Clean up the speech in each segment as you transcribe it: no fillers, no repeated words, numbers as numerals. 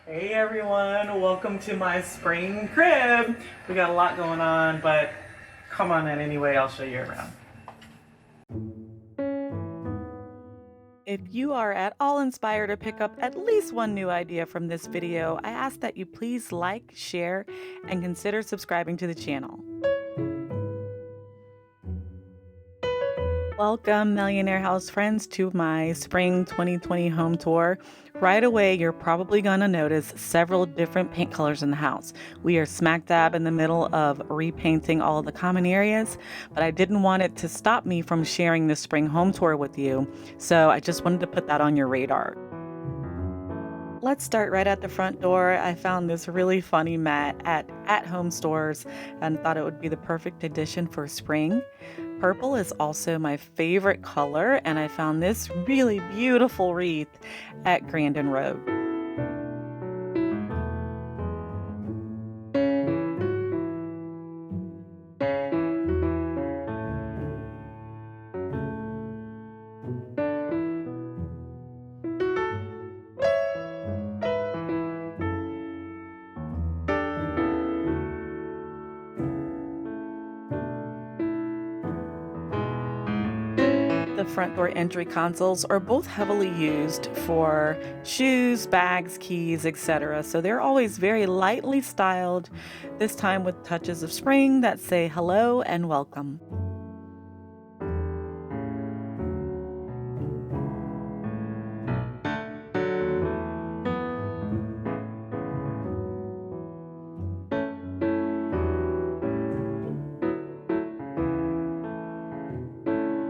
Hey everyone, welcome to my spring crib. We got a lot going on, but come on in anyway, I'll show you around. If you are at all inspired to pick up at least one new idea from this video, I ask that you please like, share, and consider subscribing to the channel. Welcome, Millionaire House friends, to my spring 2020 home tour. Right away, you're probably going to notice several different paint colors in the house. We are smack dab in the middle of repainting all of the common areas, but I didn't want it to stop me from sharing this spring home tour with you, so I just wanted to put that on your radar. Let's start right at the front door. I found this really funny mat at home stores and thought it would be the perfect addition for spring. Purple is also my favorite color, and I found this really beautiful wreath at Grandin Road. The front door entry consoles are both heavily used for shoes, bags, keys, etc. So they're always very lightly styled, this time with touches of spring that say hello and welcome.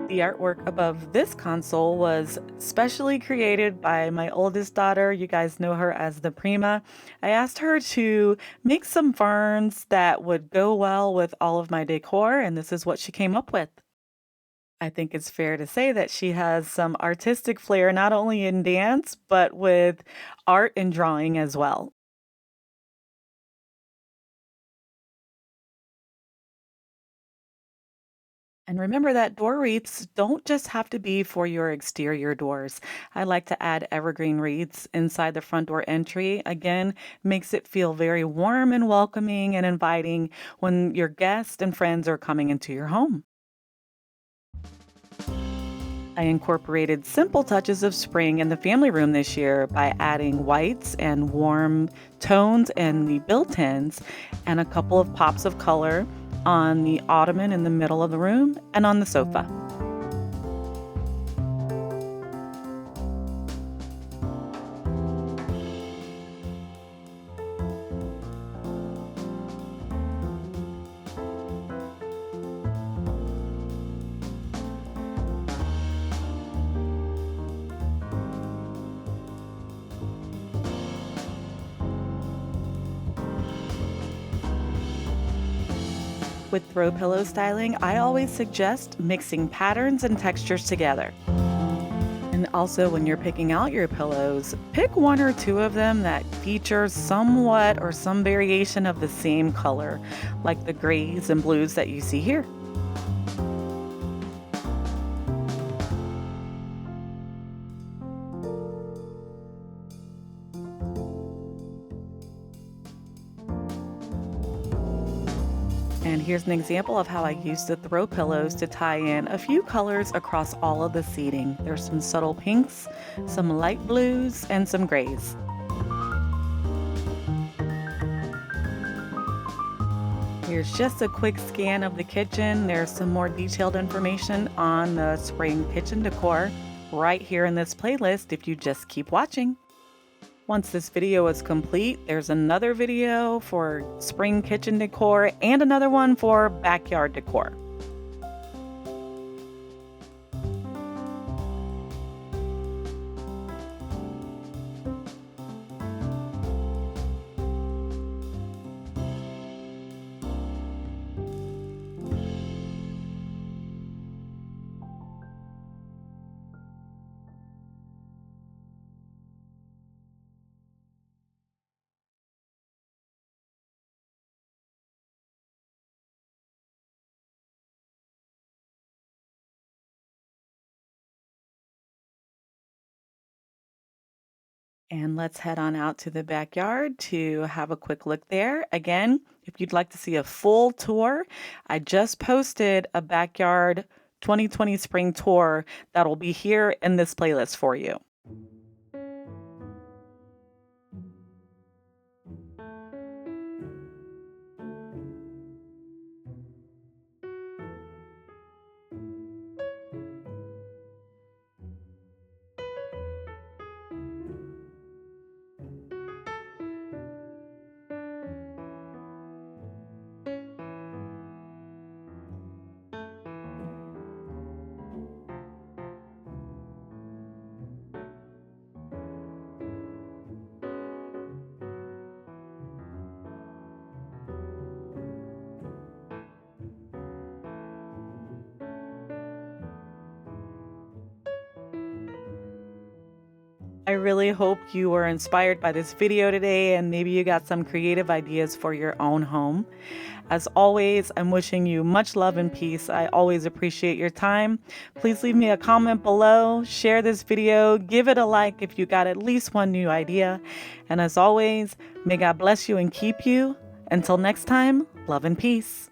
The artwork above this console was specially created by my oldest daughter. You guys know her as the Prima. I asked her to make some ferns that would go well with all of my decor, and this is what she came up with. I think it's fair to say that she has some artistic flair, not only in dance, but with art and drawing as well. And remember that door wreaths don't just have to be for your exterior doors. I like to add evergreen wreaths inside the front door entry. Again, makes it feel very warm and welcoming and inviting when your guests and friends are coming into your home. I incorporated simple touches of spring in the family room this year by adding whites and warm tones in the built-ins and a couple of pops of color on the ottoman in the middle of the room and on the sofa. With throw pillow styling, I always suggest mixing patterns and textures together. And also, when you're picking out your pillows, pick one or two of them that feature somewhat or some variation of the same color, like the grays and blues that you see here. And here's an example of how I used the throw pillows to tie in a few colors across all of the seating. There's some subtle pinks, some light blues, and some grays. Here's just a quick scan of the kitchen. There's some more detailed information on the spring kitchen decor right here in this playlist if you just keep watching. Once this video is complete, there's another video for spring kitchen decor and another one for backyard decor. And let's head on out to the backyard to have a quick look there. Again, if you'd like to see a full tour, I just posted a backyard 2020 spring tour that'll be here in this playlist for you. I really hope you were inspired by this video today and maybe you got some creative ideas for your own home. As always, I'm wishing you much love and peace. I always appreciate your time. Please leave me a comment below, share this video, give it a like if you got at least one new idea. And as always, may God bless you and keep you. Until next time, love and peace.